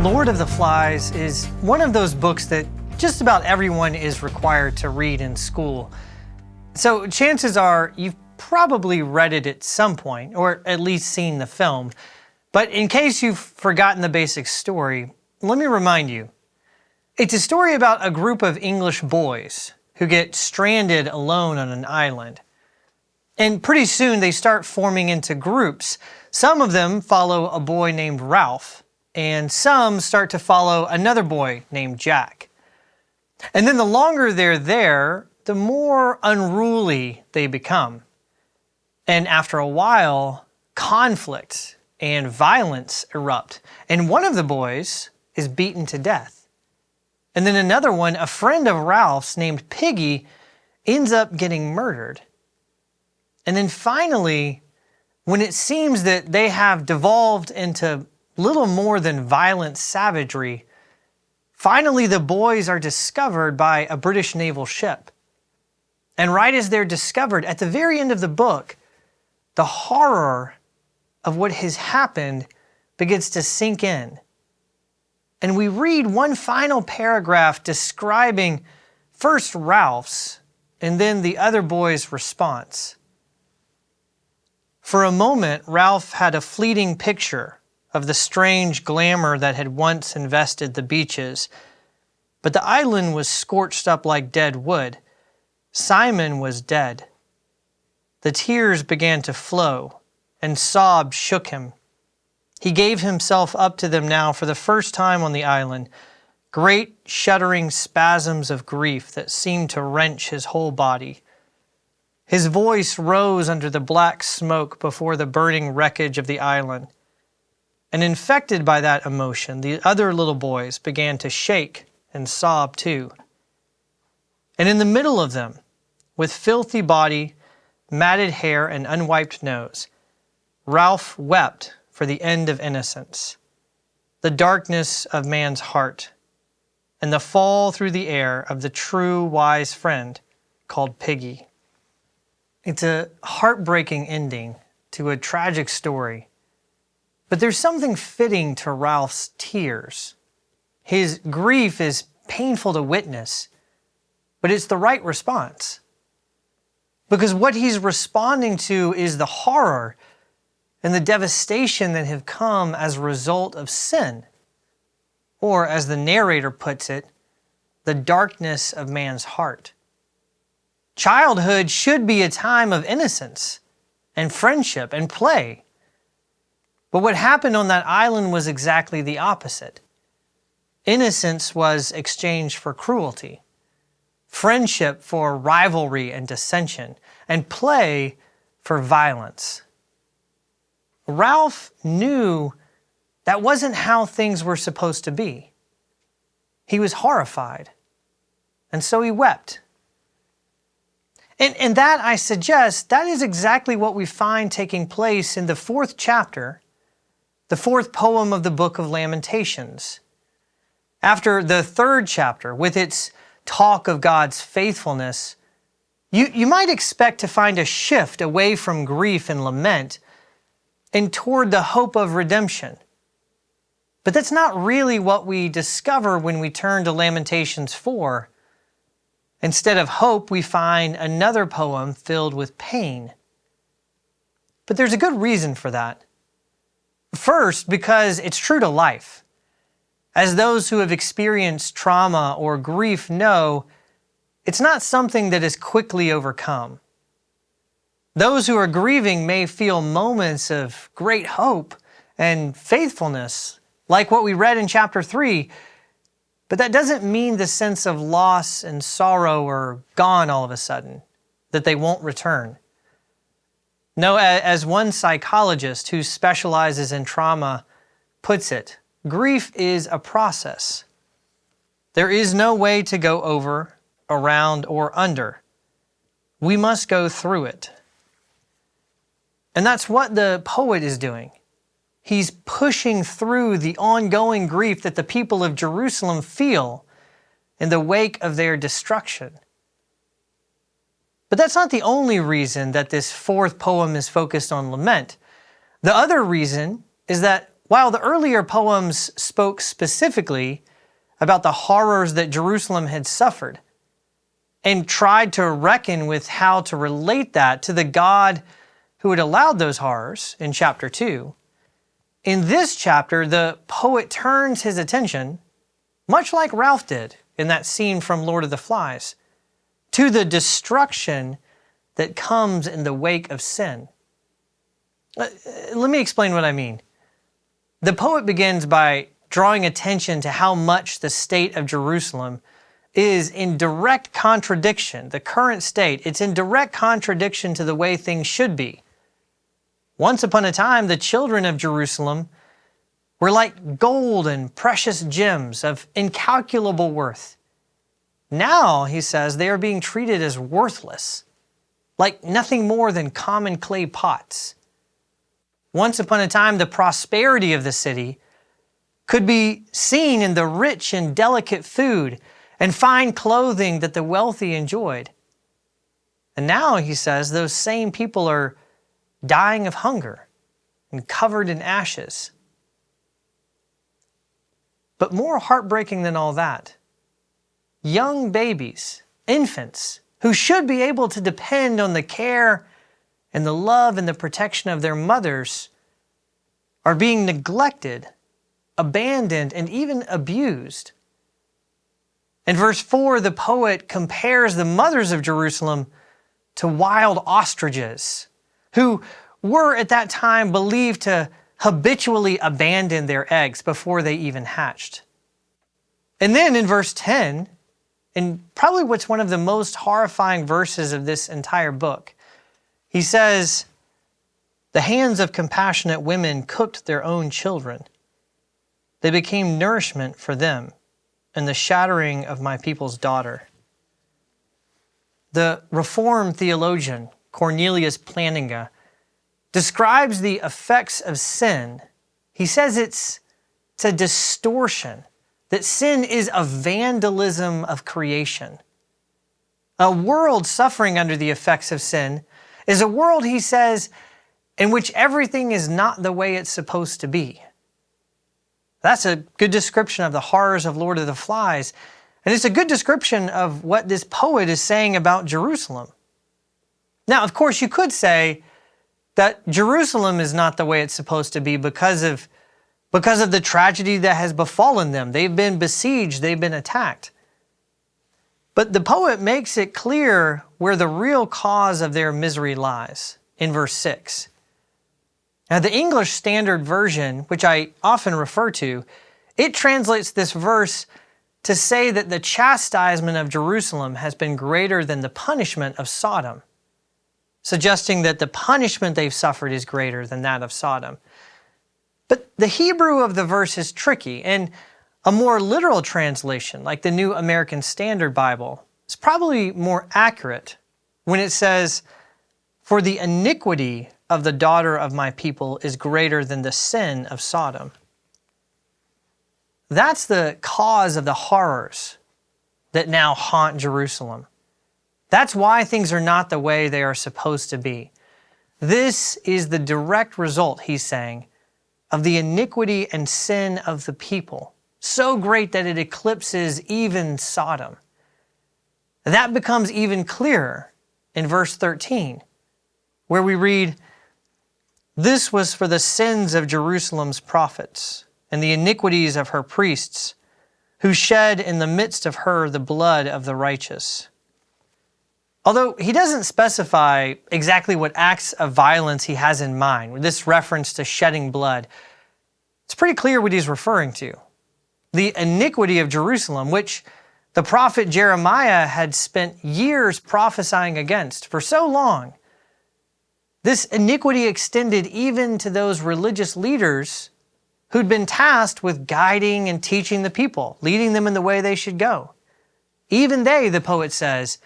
Lord of the Flies is one of those books that just about everyone is required to read in school. So chances are you've probably read it at some point, or at least seen the film. But in case you've forgotten the basic story, let me remind you. It's a story about a group of English boys who get stranded alone on an island. And pretty soon they start forming into groups. Some of them follow a boy named Ralph, and some start to follow another boy named Jack. And then the longer they're there, the more unruly they become. And after a while, conflict and violence erupt. And one of the boys is beaten to death. And then another one, a friend of Ralph's named Piggy, ends up getting murdered. And then finally, when it seems that they have devolved into little more than violent savagery, finally the boys are discovered by a British naval ship. And right as they're discovered, at the very end of the book, the horror of what has happened begins to sink in. And we read one final paragraph describing first Ralph's and then the other boy's response. For a moment, Ralph had a fleeting picture of the strange glamour that had once invested the beaches, but the island was scorched up like dead wood. Simon was dead. The tears began to flow, and sobs shook him. He gave himself up to them now for the first time on the island, great shuddering spasms of grief that seemed to wrench his whole body. His voice rose under the black smoke before the burning wreckage of the island. And infected by that emotion, the other little boys began to shake and sob too. And in the middle of them, with filthy body, matted hair, and unwiped nose, Ralph wept for the end of innocence, the darkness of man's heart, and the fall through the air of the true wise friend called Piggy. It's a heartbreaking ending to a tragic story, but there's something fitting to Ralph's tears. His grief is painful to witness, but it's the right response. Because what he's responding to is the horror and the devastation that have come as a result of sin. Or, as the narrator puts it, the darkness of man's heart. Childhood should be a time of innocence and friendship and play. But what happened on that island was exactly the opposite. Innocence was exchanged for cruelty, friendship for rivalry and dissension, and play for violence. Ralph knew that wasn't how things were supposed to be. He was horrified, and so he wept. And that, I suggest, that is exactly what we find taking place in the 4th chapter, the 4th poem of the book of Lamentations. After the 3rd chapter, with its talk of God's faithfulness, you might expect to find a shift away from grief and lament and toward the hope of redemption. But that's not really what we discover when we turn to Lamentations 4. Instead of hope, we find another poem filled with pain. But there's a good reason for that. First, because it's true to life. As those who have experienced trauma or grief know, it's not something that is quickly overcome. Those who are grieving may feel moments of great hope and faithfulness, like what we read in chapter 3, but that doesn't mean the sense of loss and sorrow are gone all of a sudden, that they won't return. No, as one psychologist who specializes in trauma puts it, grief is a process. There is no way to go over, around, or under. We must go through it. And that's what the poet is doing. He's pushing through the ongoing grief that the people of Jerusalem feel in the wake of their destruction. But that's not the only reason that this 4th poem is focused on lament. The other reason is that while the earlier poems spoke specifically about the horrors that Jerusalem had suffered and tried to reckon with how to relate that to the God who had allowed those horrors in chapter 2, in this chapter, the poet turns his attention, much like Ralph did in that scene from Lord of the Flies, to the destruction that comes in the wake of sin. Let me explain what I mean. The poet begins by drawing attention to how much the state of Jerusalem is in direct contradiction, the current state, it's in direct contradiction to the way things should be. Once upon a time, the children of Jerusalem were like gold and precious gems of incalculable worth. Now, he says, they are being treated as worthless, like nothing more than common clay pots. Once upon a time, the prosperity of the city could be seen in the rich and delicate food and fine clothing that the wealthy enjoyed. And now, he says, those same people are dying of hunger and covered in ashes. But more heartbreaking than all that, young babies, infants, who should be able to depend on the care and the love and the protection of their mothers, are being neglected, abandoned, and even abused. In verse 4, the poet compares the mothers of Jerusalem to wild ostriches, who were at that time believed to habitually abandon their eggs before they even hatched. And then in verse 10, and probably what's one of the most horrifying verses of this entire book, he says, "The hands of compassionate women cooked their own children. They became nourishment for them, and the shattering of my people's daughter." The Reformed theologian Cornelius Plantinga describes the effects of sin. He says it's a distortion, that sin is a vandalism of creation. A world suffering under the effects of sin is a world, he says, in which everything is not the way it's supposed to be. That's a good description of the horrors of Lord of the Flies, and it's a good description of what this poet is saying about Jerusalem. Now, of course, you could say that Jerusalem is not the way it's supposed to be because of the tragedy that has befallen them. They've been besieged, they've been attacked. But the poet makes it clear where the real cause of their misery lies in verse 6. Now, the English Standard Version, which I often refer to, it translates this verse to say that the chastisement of Jerusalem has been greater than the punishment of Sodom, suggesting that the punishment they've suffered is greater than that of Sodom. But the Hebrew of the verse is tricky, and a more literal translation, like the New American Standard Bible, is probably more accurate when it says, "For the iniquity of the daughter of my people is greater than the sin of Sodom." That's the cause of the horrors that now haunt Jerusalem. That's why things are not the way they are supposed to be. This is the direct result, he's saying, of the iniquity and sin of the people, so great that it eclipses even Sodom. That becomes even clearer in verse 13, where we read, "This was for the sins of Jerusalem's prophets and the iniquities of her priests, who shed in the midst of her the blood of the righteous." Although he doesn't specify exactly what acts of violence he has in mind with this reference to shedding blood, it's pretty clear what he's referring to. The iniquity of Jerusalem, which the prophet Jeremiah had spent years prophesying against for so long. This iniquity extended even to those religious leaders who'd been tasked with guiding and teaching the people, leading them in the way they should go. Even they, the poet says,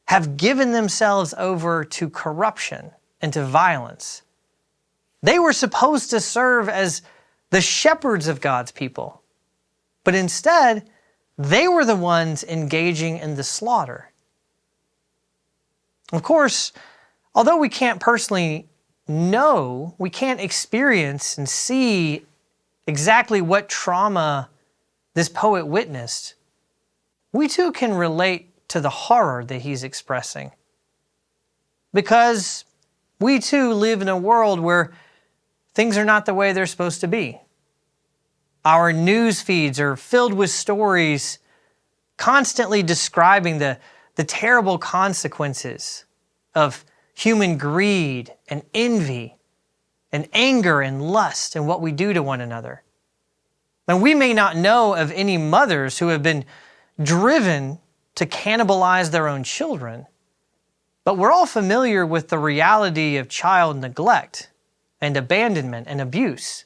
have given themselves over to corruption and to violence. They were supposed to serve as the shepherds of God's people, but instead, they were the ones engaging in the slaughter. Of course, although we can't personally know, we can't experience and see exactly what trauma this poet witnessed, we too can relate to the horror that he's expressing. Because we too live in a world where things are not the way they're supposed to be. Our news feeds are filled with stories constantly describing the terrible consequences of human greed and envy and anger and lust and what we do to one another. And we may not know of any mothers who have been driven to cannibalize their own children, but we're all familiar with the reality of child neglect and abandonment and abuse.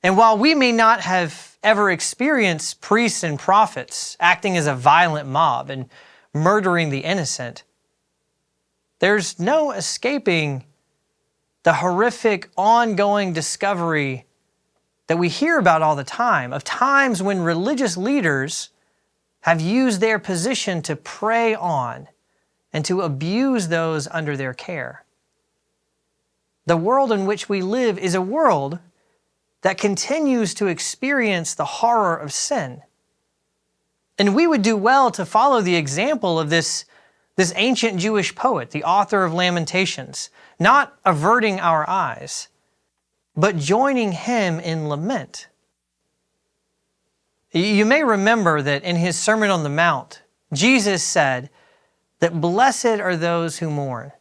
And while we may not have ever experienced priests and prophets acting as a violent mob and murdering the innocent, there's no escaping the horrific ongoing discovery that we hear about all the time of times when religious leaders have used their position to prey on and to abuse those under their care. The world in which we live is a world that continues to experience the horror of sin. And we would do well to follow the example of this ancient Jewish poet, the author of Lamentations, not averting our eyes, but joining him in lament. You may remember that in his Sermon on the Mount, Jesus said that blessed are those who mourn.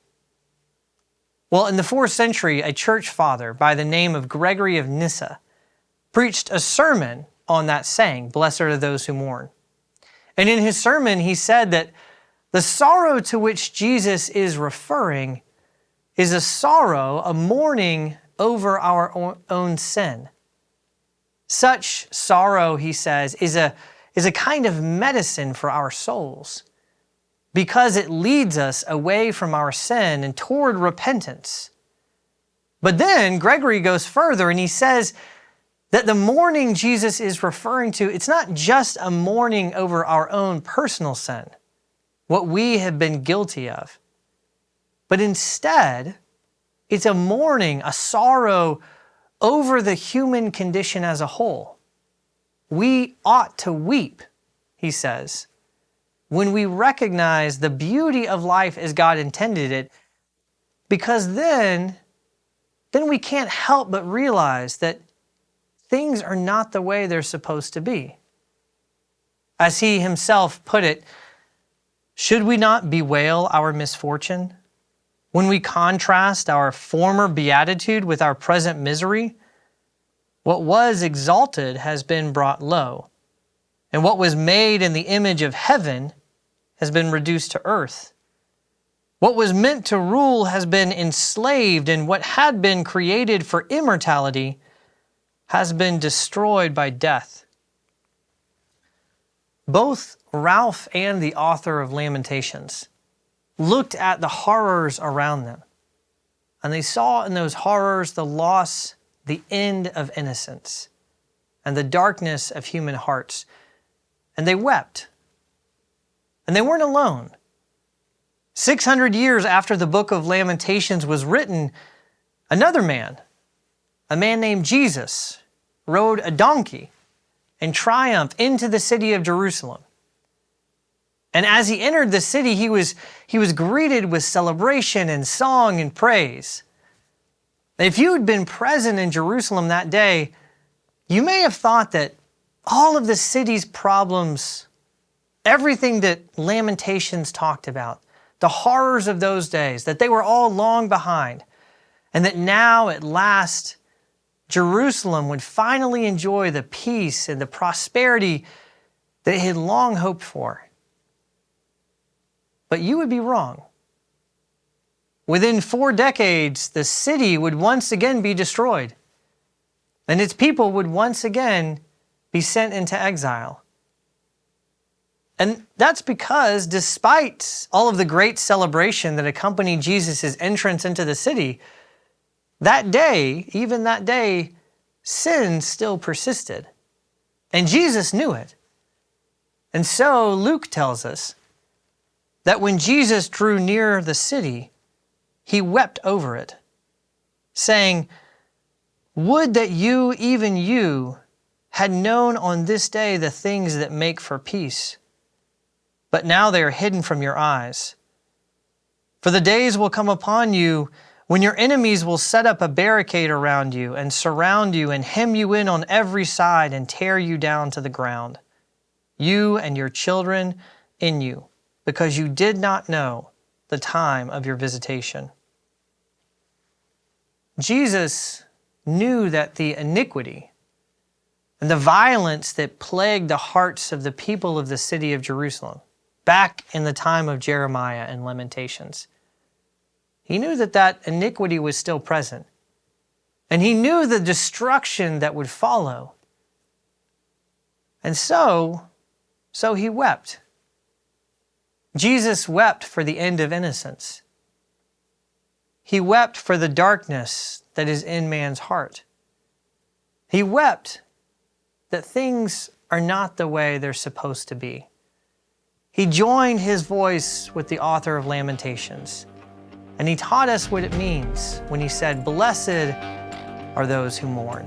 Well, in the 4th century, a church father by the name of Gregory of Nyssa preached a sermon on that saying, blessed are those who mourn. And in his sermon, he said that the sorrow to which Jesus is referring is a sorrow, a mourning over our own sin. Such sorrow, he says, is a kind of medicine for our souls, because it leads us away from our sin and toward repentance. But then Gregory goes further and he says that the mourning Jesus is referring to, it's not just a mourning over our own personal sin, what we have been guilty of, but instead it's a mourning, a sorrow over the human condition as a whole. We ought to weep, he says, when we recognize the beauty of life as God intended it, because then we can't help but realize that things are not the way they're supposed to be. As he himself put it, should we not bewail our misfortune when we contrast our former beatitude with our present misery? What was exalted has been brought low, and what was made in the image of heaven has been reduced to earth. What was meant to rule has been enslaved, and what had been created for immortality has been destroyed by death. Both Ralph and the author of Lamentations looked at the horrors around them, and they saw in those horrors the loss, the end of innocence, and the darkness of human hearts. And they wept. And they weren't alone. 600 years after the book of Lamentations was written, another man, a man named Jesus, rode a donkey and triumphed into the city of Jerusalem. And as he entered the city, he was greeted with celebration and song and praise. If you had been present in Jerusalem that day, you may have thought that all of the city's problems, everything that Lamentations talked about, the horrors of those days, that they were all long behind, and that now at last Jerusalem would finally enjoy the peace and the prosperity that it had long hoped for. But you would be wrong. Within 4 decades, the city would once again be destroyed, and its people would once again be sent into exile. And that's because despite all of the great celebration that accompanied Jesus' entrance into the city, that day, even that day, sin still persisted. And Jesus knew it. And so Luke tells us that when Jesus drew near the city, he wept over it, saying, Would that you, even you, had known on this day the things that make for peace. But now they are hidden from your eyes. For the days will come upon you when your enemies will set up a barricade around you and surround you and hem you in on every side and tear you down to the ground, you and your children in you, because you did not know the time of your visitation. Jesus knew that the iniquity and the violence that plagued the hearts of the people of the city of Jerusalem back in the time of Jeremiah and Lamentations, he knew that that iniquity was still present. And he knew the destruction that would follow. And so he wept. Jesus wept for the end of innocence. He wept for the darkness that is in man's heart. He wept that things are not the way they're supposed to be. He joined his voice with the author of Lamentations, and he taught us what it means when he said, "Blessed are those who mourn."